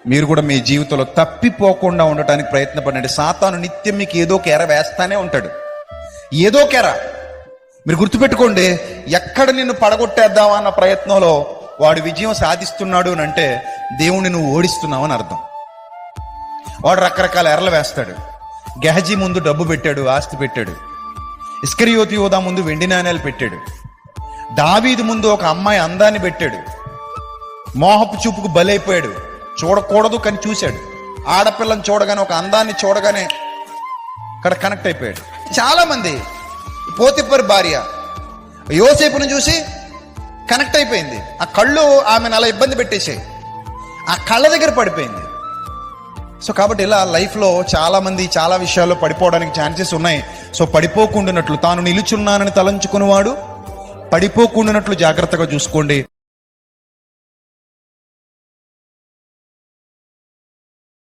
మీరు కూడా మీ జీవితంలో తప్పిపోకుండా ఉండటానికి ప్రయత్నపడండి. సాతాను నిత్యం మీకు ఏదో కేర వేస్తానే ఉంటాడు, ఏదో కేర. మీరు గుర్తుపెట్టుకోండి, ఎక్కడ నిన్ను పడగొట్టేద్దామా అన్న ప్రయత్నంలో వాడు విజయం సాధిస్తున్నాడు అని అంటే దేవుణ్ణి నువ్వు ఓడిస్తున్నావు అని అర్థం. వాడు రకరకాల ఎర్రలు వేస్తాడు. గెహజీ ముందు డబ్బు పెట్టాడు, ఆస్తి పెట్టాడు. ఇస్కరియోతు యోధా ముందు వెండి నాణేలు పెట్టాడు. దావీదు ముందు ఒక అమ్మాయి అందాన్ని పెట్టాడు. మోహపు చూపుకు బలైపోయాడు. చూడకూడదు కానీ చూశాడు. ఆడపిల్లని చూడగానే, ఒక అందాన్ని చూడగానే అక్కడ కనెక్ట్ అయిపోయాడు. చాలా మంది, పోతిఫర్ భార్య యోసేపును చూసి కనెక్ట్ అయిపోయింది. ఆ కళ్ళు ఆమెను అలా ఇబ్బంది పెట్టేసాయి, ఆ కళ్ళ దగ్గర పడిపోయింది. సో కాబట్టి ఇలా లైఫ్లో చాలా మంది చాలా విషయాల్లో పడిపోవడానికి ఛాన్సెస్ ఉన్నాయి. సో పడిపోకుండానట్లు, తాను నిలుచున్నానని తలంచుకునేవాడు పడిపోకుండానట్లు జాగ్రత్తగా చూసుకోండి.